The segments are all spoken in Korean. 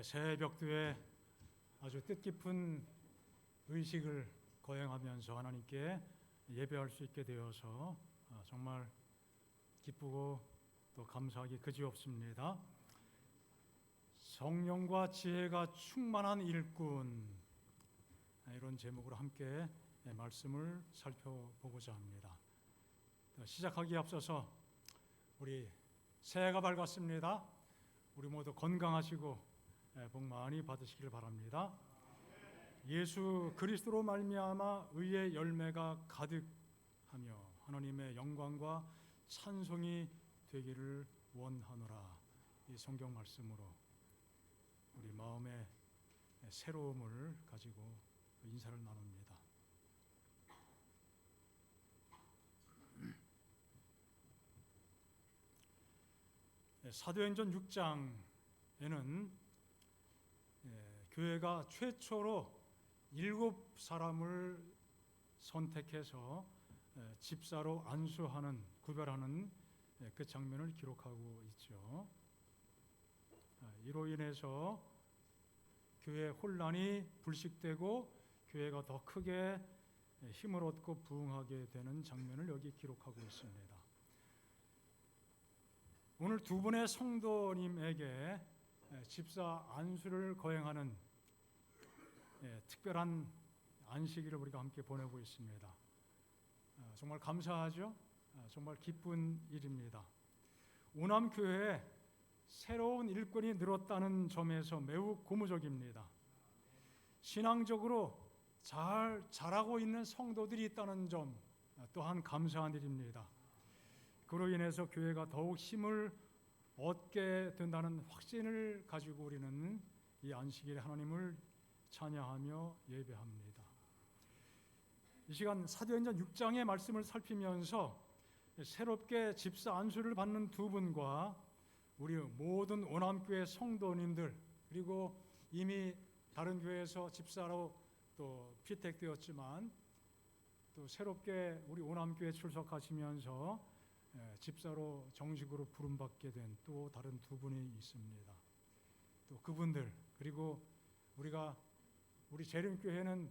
새벽도에 아주 뜻깊은 의식을 거행하면서 하나님께 예배할 수 있게 되어서 정말 기쁘고 또 감사하기 그지없습니다. 성령과 지혜가 충만한 일꾼, 이런 제목으로 함께 말씀을 살펴보고자 합니다. 시작하기에 앞서서 우리 새해가 밝았습니다. 우리 모두 건강하시고 복 많이 받으시길 바랍니다. 예수 그리스도로 말미암아 의의 열매가 가득하며 하나님의 영광과 찬송이 되기를 원하노라. 이 성경 말씀으로 우리 마음의 새로움을 가지고 인사를 나눕니다. 사도행전 6장에는 교회가 최초로 7사람을 선택해서 집사로 안수하는, 구별하는 그 장면을 기록하고 있죠. 이로 인해서 교회 혼란이 불식되고 교회가 더 크게 힘을 얻고 부흥하게 되는 장면을 여기 기록하고 있습니다. 오늘 두 분의 성도님에게 집사 안수를 거행하는 특별한 안식일을 우리가 함께 보내고 있습니다. 정말 감사하죠? 정말 기쁜 일입니다. 오남교회에 새로운 일꾼이 늘었다는 점에서 매우 고무적입니다. 신앙적으로 잘 자라고 있는 성도들이 있다는 점 또한 감사한 일입니다. 그로 인해서 교회가 더욱 힘을 얻게 된다는 확신을 가지고 우리는 이 안식일에 하나님을 찬양하며 예배합니다. 이 시간 사도행전 6장의 말씀을 살피면서 새롭게 집사 안수를 받는 두 분과 우리 모든 오남교회 성도님들, 그리고 이미 다른 교회에서 집사로 또 피택되었지만 또 새롭게 우리 오남교회 출석하시면서 집사로 정식으로 부름받게 된 또 다른 두 분이 있습니다. 또 그분들, 그리고 우리 재림교회는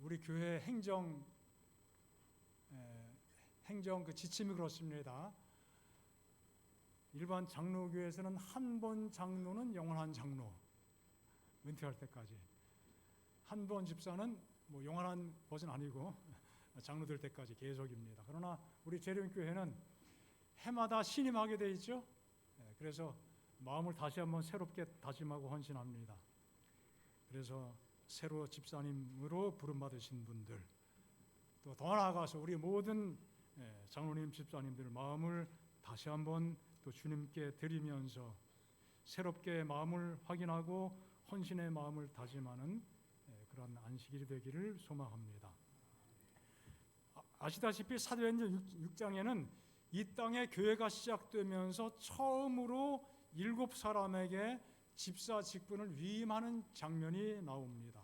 우리 교회 행정 그 지침이 그렇습니다. 일반 장로교회에서는 한 번 장로는 영원한 장로, 은퇴할 때까지. 한 번 집사는 뭐 영원한 것은 아니고 장로 될 때까지 계속입니다. 그러나 우리 재림교회는 해마다 신임하게 돼 있죠. 그래서 마음을 다시 한번 새롭게 다짐하고 헌신합니다. 그래서 새로 집사님으로 부름받으신 분들, 또 더 나아가서 우리 모든 장로님, 집사님들 마음을 다시 한번 또 주님께 드리면서 새롭게 마음을 확인하고 헌신의 마음을 다짐하는 그런 안식일이 되기를 소망합니다. 아시다시피 사도행전 6장에는 이 땅에 교회가 시작되면서 처음으로 7사람에게 집사 직분을 위임하는 장면이 나옵니다.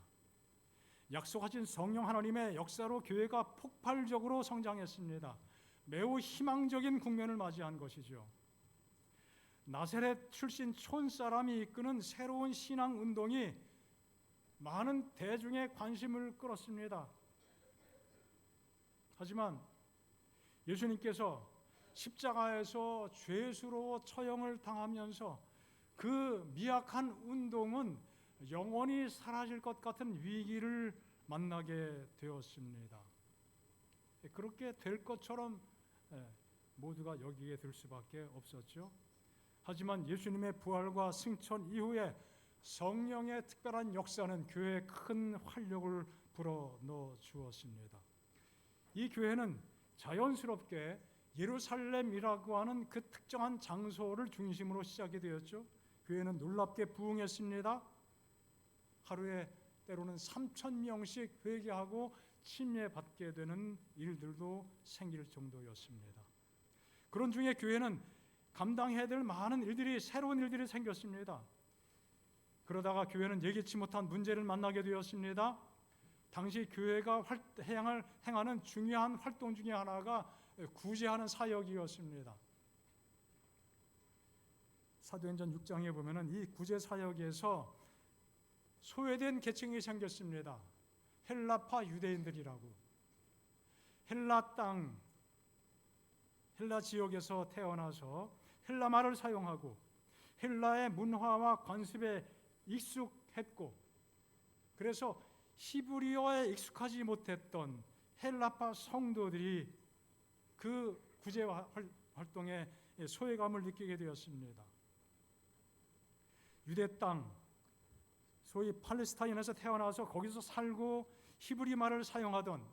약속하신 성령 하나님의 역사로 교회가 폭발적으로 성장했습니다. 매우 희망적인 국면을 맞이한 것이죠. 나사렛 출신 촌사람이 이끄는 새로운 신앙 운동이 많은 대중의 관심을 끌었습니다. 하지만 예수님께서 십자가에서 죄수로 처형을 당하면서 그 미약한 운동은 영원히 사라질 것 같은 위기를 만나게 되었습니다. 그렇게 될 것처럼 모두가 여기게 될 수밖에 없었죠. 하지만 예수님의 부활과 승천 이후에 성령의 특별한 역사는 교회에 큰 활력을 불어넣어 주었습니다. 이 교회는 자연스럽게 예루살렘이라고 하는 그 특정한 장소를 중심으로 시작이 되었죠. 교회는 놀랍게 부흥했습니다. 하루에 때로는 3,000명씩 회개하고 침례받게 되는 일들도 생길 정도였습니다. 그런 중에 교회는 감당해야 될 많은 일들이, 새로운 일들이 생겼습니다. 그러다가 교회는 예기치 못한 문제를 만나게 되었습니다. 당시 교회가 행하는 중요한 활동 중에 하나가 구제하는 사역이었습니다. 사도행전 6장에 보면은 이 구제 사역에서 소외된 계층이 생겼습니다. 헬라파 유대인들이라고. 헬라 땅, 헬라 지역에서 태어나서 헬라 말을 사용하고 헬라의 문화와 관습에 익숙했고, 그래서 히브리어에 익숙하지 못했던 헬라파 성도들이 그 구제 활동에 소외감을 느끼게 되었습니다. 유대 땅, 소위 팔레스타인에서 태어나서 거기서 살고 히브리 말을 사용하던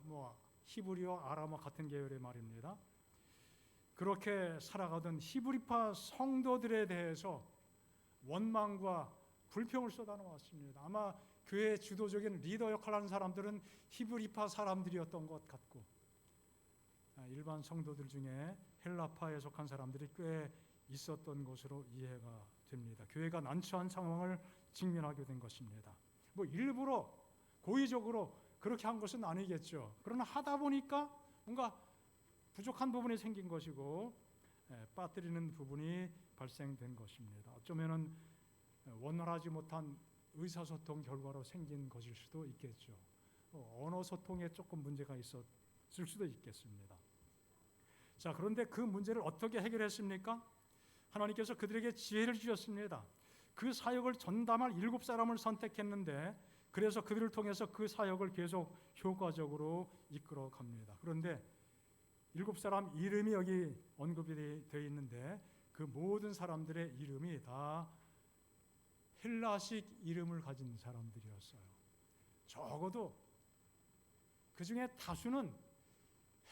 히브리어, 아람어 같은 계열의 말입니다. 그렇게 살아가던 히브리파 성도들에 대해서 원망과 불평을 쏟아놓았습니다. 아마 교회 주도적인 리더 역할을 하는 사람들은 히브리파 사람들이었던 것 같고, 일반 성도들 중에 헬라파에 속한 사람들이 꽤 있었던 것으로 이해가 됩니다. 교회가 난처한 상황을 직면하게 된 것입니다. 일부러 고의적으로 그렇게 한 것은 아니겠죠. 그러나 하다 보니까 뭔가 부족한 부분이 생긴 것이고 빠뜨리는 부분이 발생된 것입니다. 어쩌면은 원활하지 못한 의사소통 결과로 생긴 것일 수도 있겠죠. 언어 소통에 조금 문제가 있었을 수도 있겠습니다. 자, 그런데 그 문제를 어떻게 해결했습니까? 하나님께서 그들에게 지혜를 주셨습니다. 그 사역을 전담할 7사람을 선택했는데, 그래서 그들을 통해서 그 사역을 계속 효과적으로 이끌어 갑니다. 그런데 7사람 이름이 여기 언급이 되어 있는데 그 모든 사람들의 이름이 다 헬라식 이름을 가진 사람들이었어요. 적어도 그 중에 다수는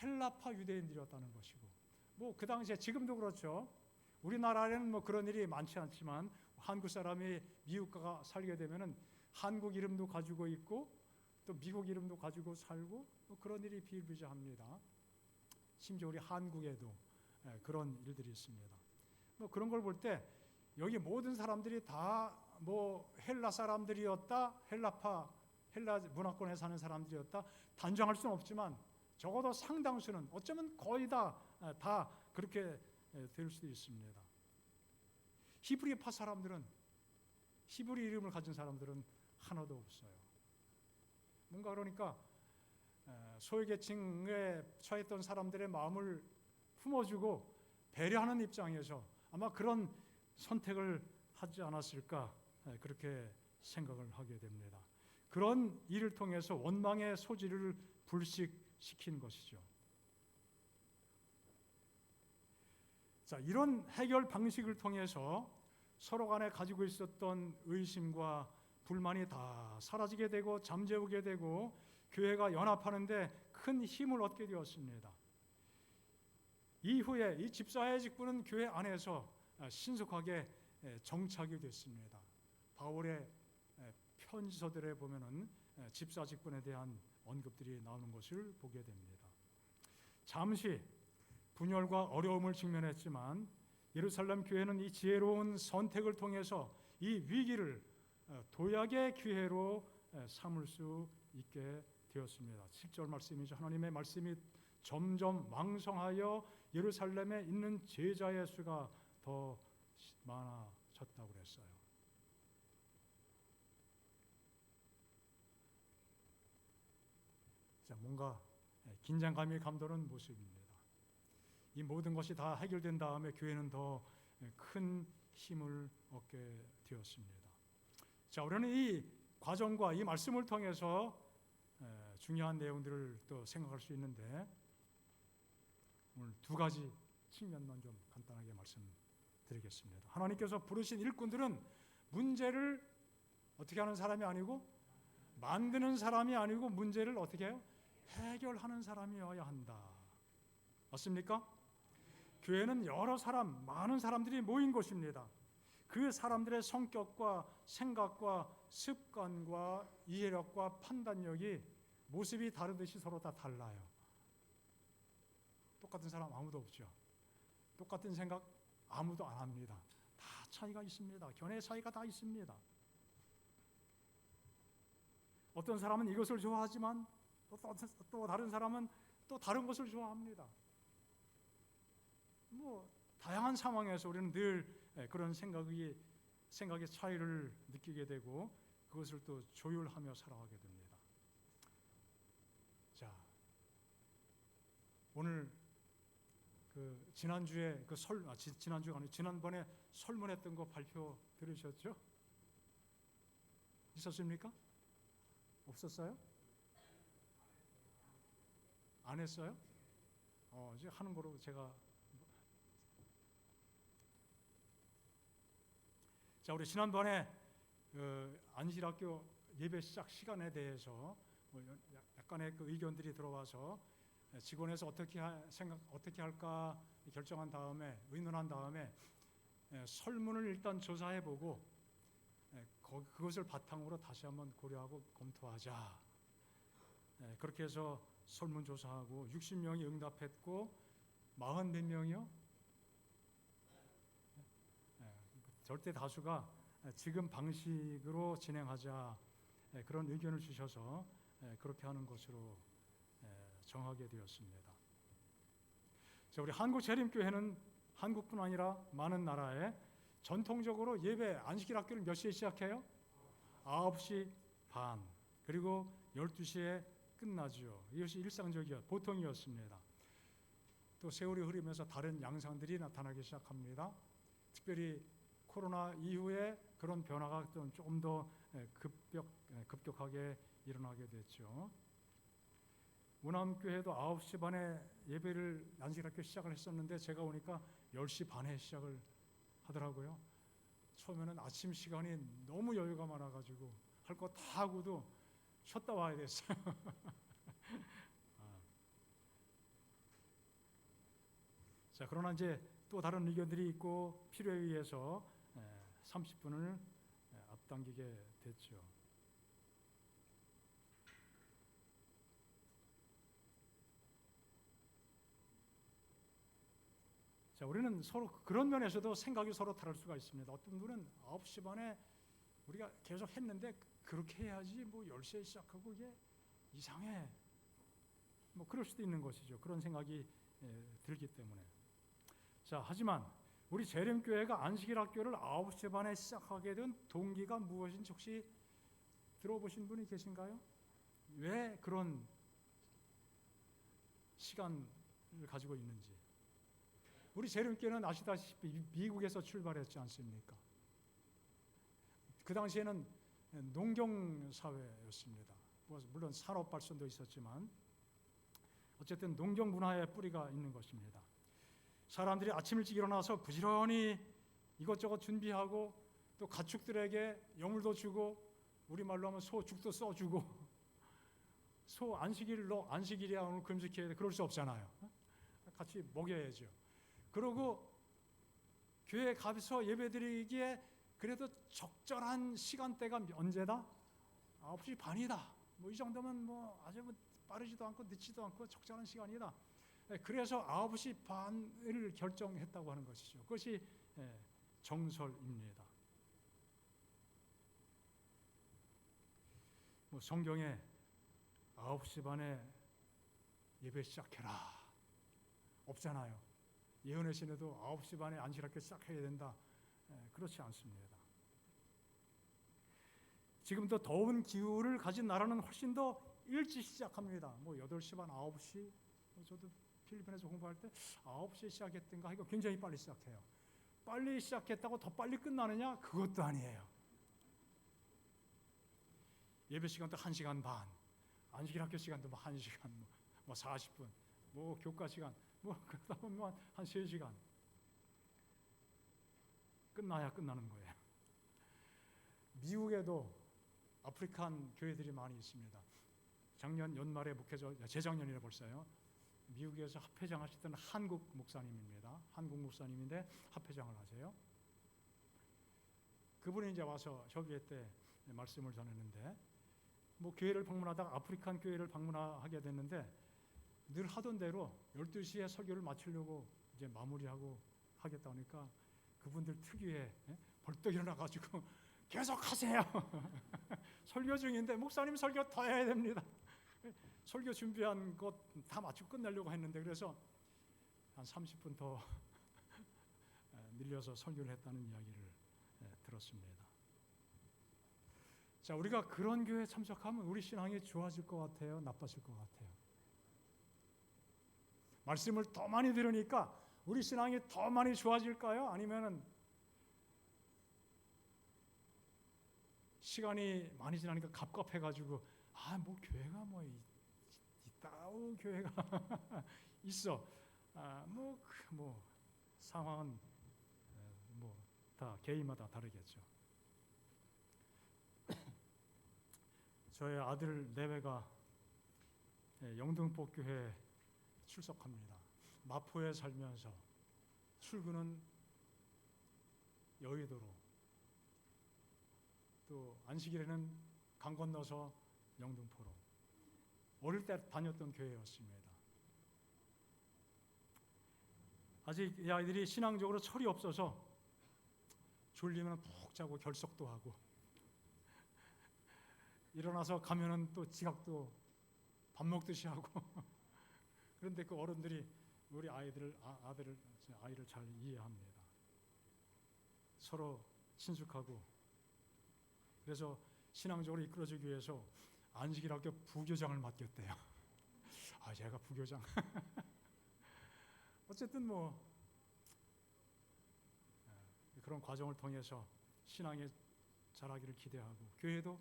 헬라파 유대인들이었다는 것이고, 그 당시에 지금도 그렇죠. 우리나라에는 그런 일이 많지 않지만 한국 사람이 미국 가 살게 되면은 한국 이름도 가지고 있고 또 미국 이름도 가지고 살고 그런 일이 비일비재합니다. 심지어 우리 한국에도 그런 일들이 있습니다. 그런 걸 볼 때 여기 모든 사람들이 다 헬라 사람들이었다, 헬라 문화권에 사는 사람들이었다 단정할 수는 없지만 적어도 상당수는, 어쩌면 거의 다 그렇게 될 수도 있습니다. 히브리파 사람들은, 히브리 이름을 가진 사람들은 하나도 없어요. 뭔가 그러니까 소외계층에 처했던 사람들의 마음을 품어주고 배려하는 입장에서 아마 그런 선택을 하지 않았을까, 그렇게 생각을 하게 됩니다. 그런 일을 통해서 원망의 소지를 불식시킨 것이죠. 자, 이런 해결 방식을 통해서 서로 간에 가지고 있었던 의심과 불만이 다 사라지게 되고 잠재우게 되고 교회가 연합하는데 큰 힘을 얻게 되었습니다. 이후에 이 집사의 직분은 교회 안에서 신속하게 정착이 됐습니다. 바울의 편지서들에 보면은 집사 직분에 대한 언급들이 나오는 것을 보게 됩니다. 잠시 분열과 어려움을 직면했지만 예루살렘 교회는 이 지혜로운 선택을 통해서 이 위기를 도약의 기회로 삼을 수 있게 되었습니다. 7절 말씀이죠. 하나님의 말씀이 점점 왕성하여 예루살렘에 있는 제자의 수가 더 많아졌다고 그랬어요. 자, 뭔가 긴장감이 감도는 모습입니다. 이 모든 것이 다 해결된 다음에 교회는 더 큰 힘을 얻게 되었습니다. 자, 우리는 이 과정과 이 말씀을 통해서 중요한 내용들을 또 생각할 수 있는데 오늘 두 가지 측면만 좀 간단하게 말씀드리겠습니다. 하나님께서 부르신 일꾼들은 문제를 어떻게 하는 사람이 아니고 만드는 사람이 아니고 문제를 어떻게 해요? 해결하는 사람이어야 한다. 맞습니까? 교회는 여러 사람, 많은 사람들이 모인 곳입니다. 그 사람들의 성격과 생각과 습관과 이해력과 판단력이 모습이 다르듯이 서로 다 달라요. 똑같은 사람 아무도 없죠. 똑같은 생각 아무도 안 합니다. 다 차이가 있습니다. 견해 차이가 다 있습니다. 어떤 사람은 이것을 좋아하지만 또 다른 사람은 또 다른 것을 좋아합니다. 다양한 상황에서 우리는 늘 그런 생각의 차이를 느끼게 되고 그것을 또 조율하며 살아가게 됩니다. 자, 오늘 지난주에 지난주가 아니고 지난번에 설문했던 거 발표 들으셨죠? 있었습니까? 없었어요? 안 했어요? 이제 하는 거로 제가. 자, 우리 지난번에 안식일학교 예배 시작 시간에 대해서 약간의 의견들이 들어와서 직원에서 어떻게 할까 결정한 다음에 의논한 다음에 설문을 일단 조사해보고 그것을 바탕으로 다시 한번 고려하고 검토하자. 그렇게 해서 설문조사하고 60명이 응답했고 40 몇 명이요? 절대 다수가 지금 방식으로 진행하자 그런 의견을 주셔서 그렇게 하는 것으로 정하게 되었습니다. 자, 우리 한국재림교회는 한국뿐 아니라 많은 나라에 전통적으로 예배 안식일 학교를 몇 시에 시작해요? 9시 반 그리고 12시에 끝나죠. 이것이 일상적이었 보통이었습니다. 또 세월이 흐르면서 다른 양상들이 나타나기 시작합니다. 특별히 코로나 이후에 그런 변화가 좀 더 급격하게 일어나게 됐죠. 우남교회도 9시 반에 예배를 안식일학교 시작을 했었는데 제가 오니까 10시 반에 시작을 하더라고요. 처음에는 아침 시간이 너무 여유가 많아가지고 할 거 다 하고도 쉬었다 와야 됐어요. 자, 그러나 이제 또 다른 의견들이 있고 필요에 의해서 30분을 앞당기게 됐죠. 자, 우리는 서로 그런 면에서도 생각이 서로 다를 수가 있습니다. 어떤 분은 9시 반에 우리가 계속 했는데 그렇게 해야지 뭐 10시에 시작하고 이게 이상해. 뭐 그럴 수도 있는 것이죠. 그런 생각이 들기 때문에. 자, 하지만 우리 재림교회가 안식일 학교를 9시 반에 시작하게 된 동기가 무엇인지 혹시 들어보신 분이 계신가요? 왜 그런 시간을 가지고 있는지. 우리 재림교회는 아시다시피 미국에서 출발했지 않습니까? 그 당시에는 농경사회였습니다. 물론 산업발전도 있었지만 어쨌든 농경 문화의 뿌리가 있는 것입니다. 사람들이 아침 일찍 일어나서 부지런히 이것저것 준비하고 또 가축들에게 여물도 주고 우리말로 하면 소죽도 써주고 소 안식일이야 오늘 금식해야 돼 그럴 수 없잖아요. 같이 먹여야죠. 그리고 교회에 가서 예배드리기에 그래도 적절한 시간대가 언제다? 9시 반이다. 뭐 이 정도면 뭐 아주 빠르지도 않고 늦지도 않고 적절한 시간이다. 그래서 9시 반을 결정했다고 하는 것이죠. 그것이 정설입니다. 뭐 성경에 9시 반에 예배 시작해라 없잖아요. 예언의 시내도 9시 반에 안식일학교 시작해야 된다. 그렇지 않습니다. 지금도 더운 기후를 가진 나라는 훨씬 더 일찍 시작합니다. 뭐 8시 반, 9시. 저도 필리핀에서 공부할 때 9시에 시작했던가 이거 굉장히 빨리 시작해요. 빨리 시작했다고 더 빨리 끝나느냐? 그것도 아니에요. 예배 시간도 1시간 반, 안식일 학교 시간도 뭐 1시간, 뭐 40분, 뭐 교과 시간, 뭐 그러다 보면 한 3시간 끝나야 끝나는 거예요. 미국에도 아프리칸 교회들이 많이 있습니다. 작년 연말에 재작년이라 벌써요. 미국에서 합회장 하시던 한국 목사님입니다. 한국 목사님인데 합회장을 하세요. 그분이 이제 와서 저기에 때 말씀을 전했는데 뭐 교회를 방문하다가 아프리칸 교회를 방문하게 됐는데 늘 하던 대로 12시에 설교를 마치려고 이제 마무리하고 하겠다 하니까 그분들 특유의 벌떡 일어나가지고 계속 하세요. 설교 중인데 목사님 설교 더 해야 됩니다. 설교 준비한 것 다 마치고 끝내려고 했는데 그래서 한 30분 더 밀려서 설교를 했다는 이야기를 들었습니다. 자, 우리가 그런 교회에 참석하면 우리 신앙이 좋아질 것 같아요? 나빠질 것 같아요? 말씀을 더 많이 들으니까 우리 신앙이 더 많이 좋아질까요? 아니면은 시간이 많이 지나니까 갑갑해가지고 뭐 교회가 있다우 교회가 있어. 상황은 다 개인마다 다르겠죠. 저의 아들 내외가 영등포교회 출석합니다. 마포에 살면서 출근은 여의도로, 또 안식일에는 강 건너서 영등포로. 어릴 때 다녔던 교회였습니다. 아직 이 아이들이 신앙적으로 철이 없어서 졸리면 푹 자고 결석도 하고, 일어나서 가면은 또 지각도 밥 먹듯이 하고 그런데 그 어른들이 우리 아이를 잘 이해합니다. 서로 친숙하고, 그래서 신앙적으로 이끌어주기 위해서 안식일 학교 부교장을 맡겼대요. 제가 부교장. 어쨌든 그런 과정을 통해서 신앙에 자라기를 기대하고, 교회도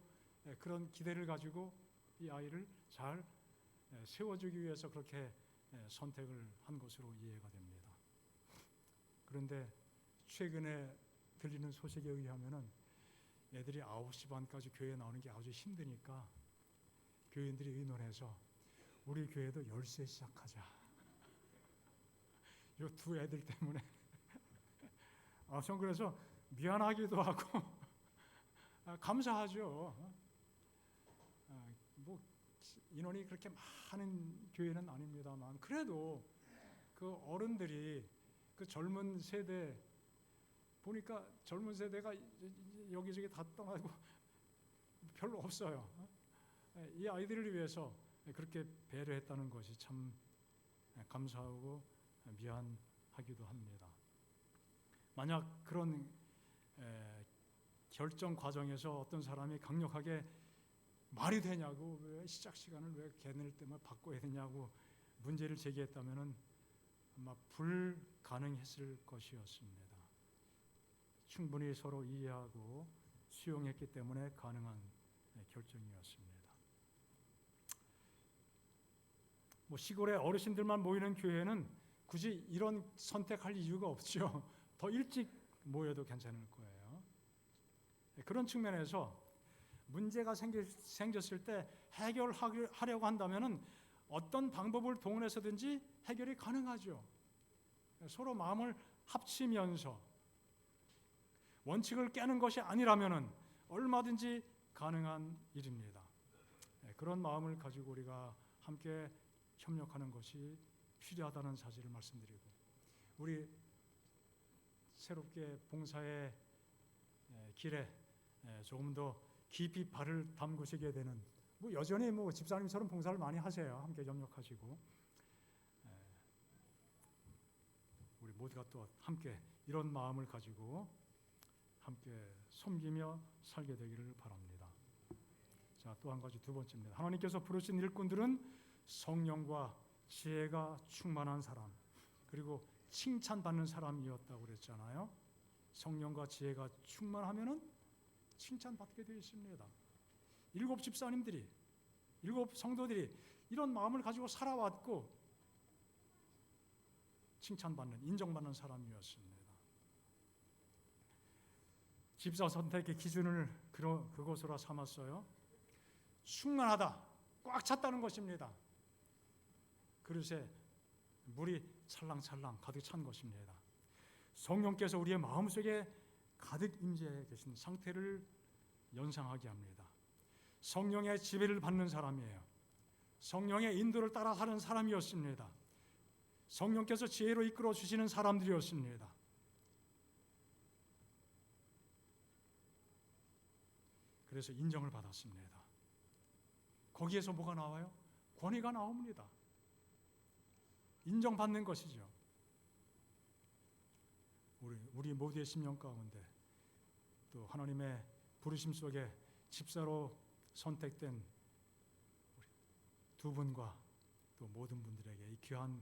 그런 기대를 가지고 이 아이를 잘 세워주기 위해서 그렇게 선택을 한 것으로 이해가 됩니다. 그런데 최근에 들리는 소식에 의하면은 애들이 9시 반까지 교회에 나오는 게 아주 힘드니까 교인들이 의논해서 우리 교회도 10시에 시작하자. 이 두 애들 때문에 전 그래서 미안하기도 하고 감사하죠. 인원이 그렇게 많은 교회는 아닙니다만, 그래도 그 어른들이 그 젊은 세대 보니까 젊은 세대가 여기저기 다 떠나고 별로 없어요. 이 아이들을 위해서 그렇게 배려했다는 것이 참 감사하고 미안하기도 합니다. 만약 그런 결정 과정에서 어떤 사람이 강력하게 말이 되냐고, 왜 시작 시간을 왜 걔네들 때문에 바꿔야 되냐고 문제를 제기했다면은 아마 불가능했을 것이었습니다. 충분히 서로 이해하고 수용했기 때문에 가능한 결정이었습니다. 시골에 어르신들만 모이는 교회는 굳이 이런 선택할 이유가 없죠. 더 일찍 모여도 괜찮을 거예요. 그런 측면에서 문제가 생겼을 때 해결하려고 한다면은 어떤 방법을 동원해서든지 해결이 가능하죠. 서로 마음을 합치면서 원칙을 깨는 것이 아니라면은 얼마든지 가능한 일입니다. 그런 마음을 가지고 우리가 함께 협력하는 것이 필요하다는 사실을 말씀드리고, 우리 새롭게 봉사의 길에 조금 더 깊이 발을 담그시게 되는, 여전히 집사님처럼 봉사를 많이 하세요. 함께 협력하시고, 우리 모두가 또 함께 이런 마음을 가지고 함께 섬기며 살게 되기를 바랍니다. 자, 또 한 가지, 두 번째입니다. 하나님께서 부르신 일꾼들은 성령과 지혜가 충만한 사람, 그리고 칭찬받는 사람이었다고 그랬잖아요. 성령과 지혜가 충만하면은 칭찬받게 되어 있습니다. 7 집사님들이, 7 성도들이 이런 마음을 가지고 살아왔고 칭찬받는, 인정받는 사람이었습니다. 집사 선택의 기준을 그것으로 삼았어요. 충만하다, 꽉 찼다는 것입니다. 그릇에 물이 찰랑찰랑 가득 찬 것입니다. 성령께서 우리의 마음속에 가득 임재해 계신 상태를 연상하게 합니다. 성령의 지배를 받는 사람이에요. 성령의 인도를 따라 사는 사람이었습니다. 성령께서 지혜로 이끌어 주시는 사람들이었습니다. 그래서 인정을 받았습니다. 거기에서 뭐가 나와요? 권위가 나옵니다. 인정받는 것이죠. 우리 모두의 심령 가운데 또 하나님의 부르심 속에 집사로 선택된 두 분과 또 모든 분들에게 이 귀한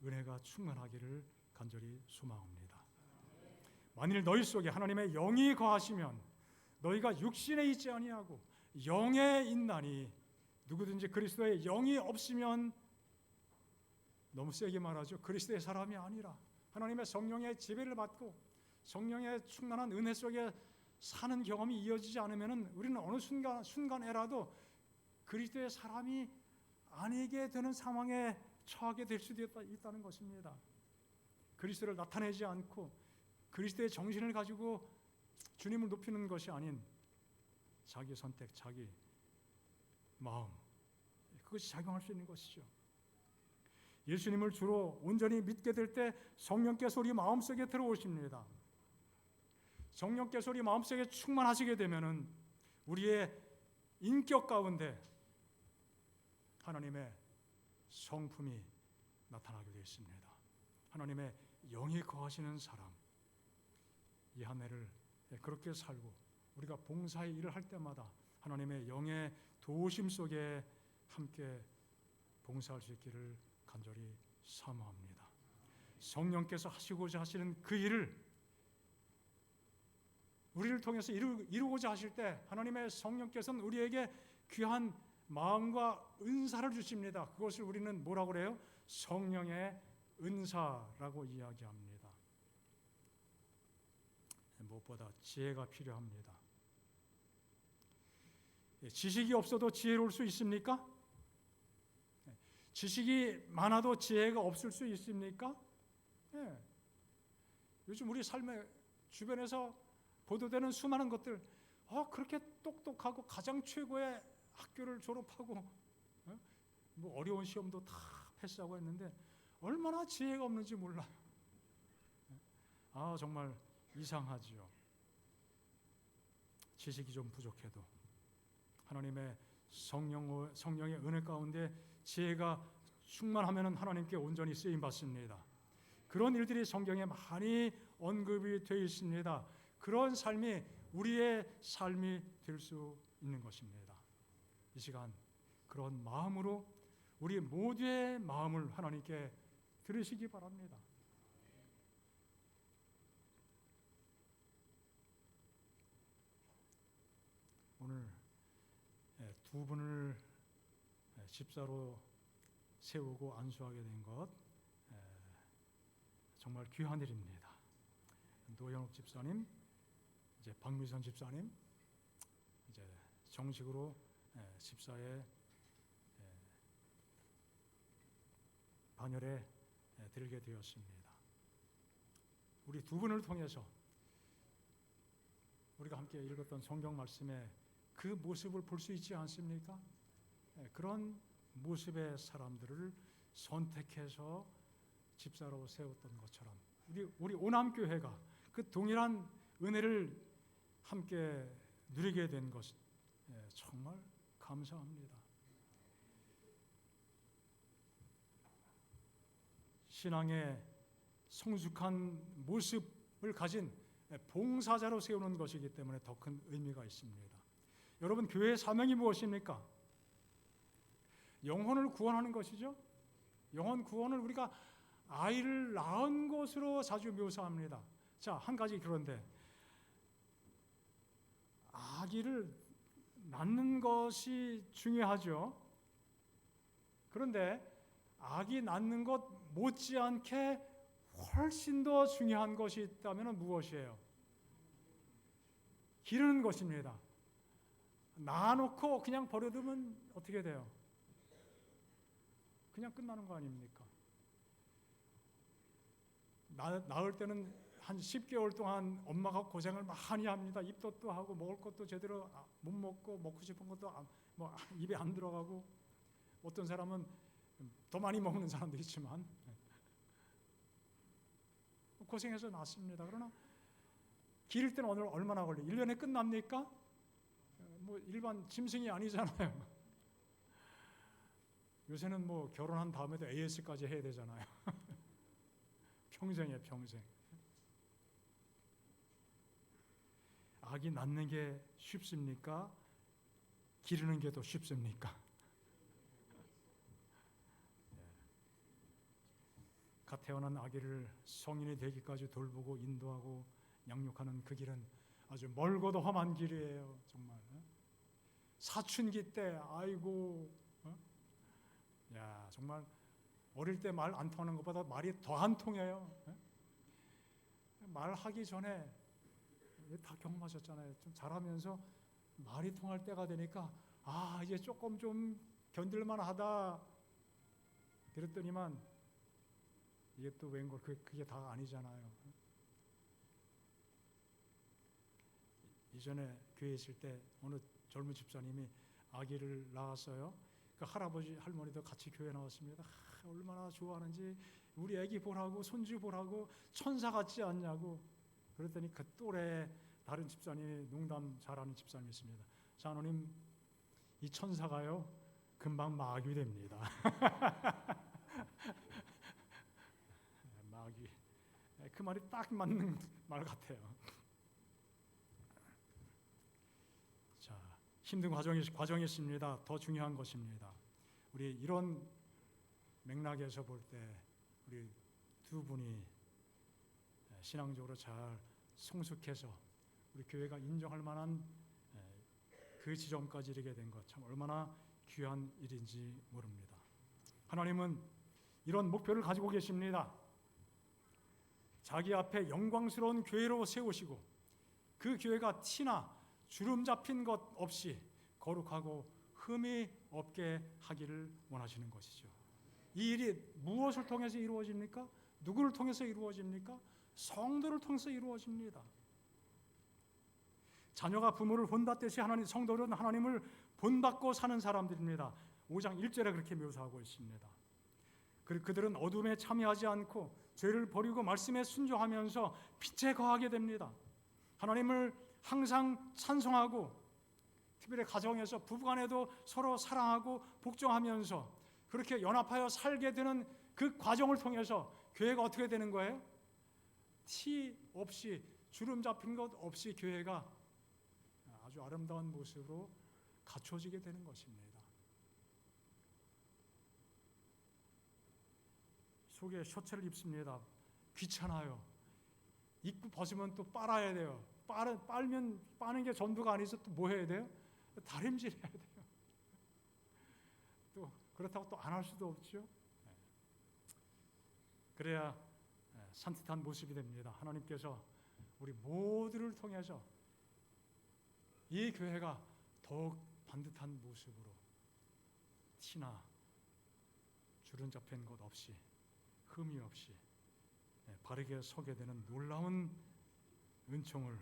은혜가 충만하기를 간절히 소망합니다. 만일 너희 속에 하나님의 영이 거하시면 너희가 육신에 있지 아니하고 영에 있나니, 누구든지 그리스도의 영이 없으면, 너무 세게 말하죠, 그리스도의 사람이 아니라 하나님의 성령의 지배를 받고 성령의 충만한 은혜 속에 사는 경험이 이어지지 않으면 우리는 어느 순간에라도 그리스도의 사람이 아니게 되는 상황에 처하게 될 수도 있다는 것입니다. 그리스도를 나타내지 않고 그리스도의 정신을 가지고 주님을 높이는 것이 아닌 자기 선택, 자기 마음, 그것이 작용할 수 있는 것이죠. 예수님을 주로 온전히 믿게 될 때 성령께서 우리 마음속에 들어오십니다. 성령께서 우리 마음속에 충만하시게 되면은 우리의 인격 가운데 하나님의 성품이 나타나게 되어 있습니다. 하나님의 영이 거하시는 사람, 이 한 해를 그렇게 살고 우리가 봉사의 일을 할 때마다 하나님의 영의 도우심 속에 함께 봉사할 수 있기를 간절히 사모합니다. 성령께서 하시고자 하시는 그 일을 우리를 통해서 이루고자 하실 때 하나님의 성령께서는 우리에게 귀한 마음과 은사를 주십니다. 그것을 우리는 뭐라고 그래요? 성령의 은사라고 이야기합니다. 무엇보다 지혜가 필요합니다. 지식이 없어도 지혜로울 수 있습니까? 지식이 많아도 지혜가 없을 수 있습니까? 네. 요즘 우리 삶의 주변에서 보도되는 수많은 것들, 그렇게 똑똑하고 가장 최고의 학교를 졸업하고 뭐 어려운 시험도 다 패스하고 했는데 얼마나 지혜가 없는지 몰라요. 정말 이상하지요. 지식이 좀 부족해도 하나님의 성령의 은혜 가운데 지혜가 충만하면 하나님께 온전히 쓰임 받습니다. 그런 일들이 성경에 많이 언급이 되어 있습니다. 그런 삶이 우리의 삶이 될 수 있는 것입니다. 이 시간 그런 마음으로 우리 모두의 마음을 하나님께 들으시기 바랍니다. 오늘 두 분을 집사로 세우고 안수하게 된 것 정말 귀한 일입니다. 노영욱 집사님, 이제 박미선 집사님, 이제 정식으로 집사의 반열에 들게 되었습니다. 우리 두 분을 통해서 우리가 함께 읽었던 성경 말씀에 그 모습을 볼 수 있지 않습니까? 그런 모습의 사람들을 선택해서 집사로 세웠던 것처럼 우리 오남교회가 그 동일한 은혜를 함께 누리게 된 것 정말 감사합니다. 신앙의 성숙한 모습을 가진 봉사자로 세우는 것이기 때문에 더 큰 의미가 있습니다. 여러분, 교회의 사명이 무엇입니까? 영혼을 구원하는 것이죠. 영혼 구원을 우리가 아이를 낳은 것으로 자주 묘사합니다. 자, 한 가지 그런데 아기를 낳는 것이 중요하죠. 그런데 아기 낳는 것 못지않게 훨씬 더 중요한 것이 있다면 무엇이에요? 기르는 것입니다. 낳아놓고 그냥 버려두면 어떻게 돼요? 그냥 끝나는 거 아닙니까? 낳을 때는 한 10개월 동안 엄마가 고생을 많이 합니다. 입덧도 하고 먹을 것도 제대로 못 먹고 먹고 싶은 것도 입에 안 들어가고, 어떤 사람은 더 많이 먹는 사람도 있지만 고생해서 낳습니다. 그러나 기를 때는 오늘 얼마나 걸려요? 1년에 끝납니까? 뭐 일반 짐승이 아니잖아요. 요새는 뭐 결혼한 다음에도 AS까지 해야 되잖아요. 평생이에요, 평생. 아기 낳는 게 쉽습니까? 기르는 게 더 쉽습니까? 갓 태어난 아기를 성인이 되기까지 돌보고 인도하고 양육하는 그 길은 아주 멀고도 험한 길이에요. 정말. 사춘기 때 아이고, 야 정말 어릴 때 말 안 통하는 것보다 말이 더 안 통해요. 말하기 전에 다 경험하셨잖아요. 좀 자라면서 말이 통할 때가 되니까 이제 조금 좀 견딜만하다. 그랬더니만 이게 또 웬걸 그게 다 아니잖아요. 이전에 교회에 있을 때 어느 젊은 집사님이 아기를 낳았어요. 그 할아버지 할머니도 같이 교회 나왔습니다. 얼마나 좋아하는지 우리 아기 보라고 손주 보라고 천사 같지 않냐고. 그랬더니 그 또래 다른 집사님이 농담 잘하는 집사님이 있습니다. 장로님 이 천사가요 금방 마귀 됩니다. 마귀. 그 말이 딱 맞는 말 같아요. 자, 힘든 과정이었습니다. 더 중요한 것입니다. 우리 이런 맥락에서 볼 때 우리 두 분이 신앙적으로 잘 성숙해서 우리 교회가 인정할 만한 그 지점까지 이르게 된 것 참 얼마나 귀한 일인지 모릅니다. 하나님은 이런 목표를 가지고 계십니다. 자기 앞에 영광스러운 교회로 세우시고 그 교회가 티나 주름 잡힌 것 없이 거룩하고 흠이 없게 하기를 원하시는 것이죠. 이 일이 무엇을 통해서 이루어집니까? 누구를 통해서 이루어집니까? 성도를 통해서 이루어집니다. 자녀가 부모를 본받듯이 성도는 하나님을 본받고 사는 사람들입니다. 5장 1절에 그렇게 묘사하고 있습니다. 그들은 어둠에 참여하지 않고 죄를 버리고 말씀에 순종하면서 빛에 거하게 됩니다. 하나님을 항상 찬송하고 특별히 가정에서 부부간에도 서로 사랑하고 복종하면서 그렇게 연합하여 살게 되는 그 과정을 통해서 교회가 어떻게 되는 거예요? 티 없이 주름 잡힌 것 없이 교회가 아주 아름다운 모습으로 갖춰지게 되는 것입니다. 속에 셔츠를 입습니다. 귀찮아요. 입고 벗으면 또 빨아야 돼요. 빠는 게 전부가 아니어서 또 뭐 해야 돼요? 다림질해야 돼요. 또 그렇다고 또 안 할 수도 없죠. 그래야 산뜻한 모습이 됩니다. 하나님께서 우리 모두를 통해서 이 교회가 더욱 반듯한 모습으로 티나 주름 잡힌 것 없이 흠이 없이 바르게 서게 되는 놀라운 은총을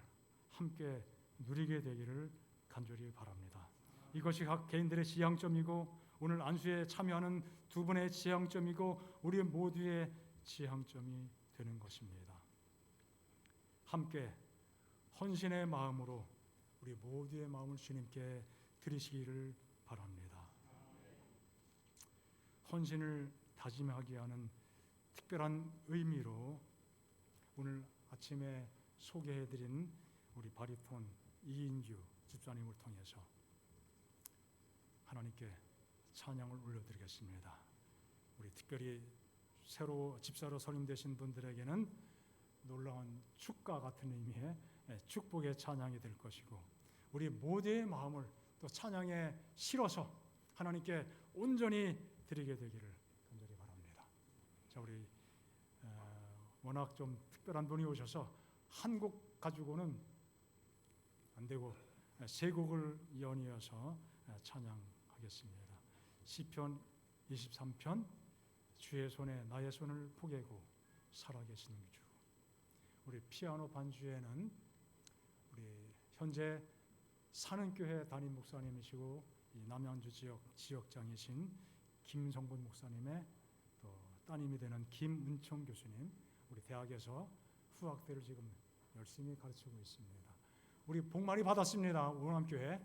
함께 누리게 되기를 간절히 바랍니다. 이것이 각 개인들의 지향점이고 오늘 안수에 참여하는 두 분의 지향점이고 우리 모두의 지향점이 되는 것입니다. 함께 헌신의 마음으로 우리 모두의 마음을 주님께 드리시기를 바랍니다. 헌신을 다짐하게 하는 특별한 의미로 오늘 아침에 소개해드린 우리 바리톤 이인규 집사님을 통해서 하나님께 찬양을 올려드리겠습니다. 우리 특별히 새로 집사로 선임되신 분들에게는 놀라운 축가 같은 의미의 축복의 찬양이 될 것이고 우리 모두의 마음을 또 찬양에 실어서 하나님께 온전히 드리게 되기를 간절히 바랍니다. 자, 우리 워낙 좀 특별한 분이 오셔서 한 곡 가지고는 안 되고 세 곡을 연이어서 찬양하겠습니다. 시편 23편 주의 손에 나의 손을 포개고 살아계신 주. 우리 피아노 반주에는 우리 현재 사는교회 담임 목사님이시고 이 남양주 지역장이신 김성근 목사님의 또 따님이 되는 김은총 교수님, 우리 대학에서 후학들을 지금 열심히 가르치고 있습니다. 우리 복 많이 받았습니다. 오남교회.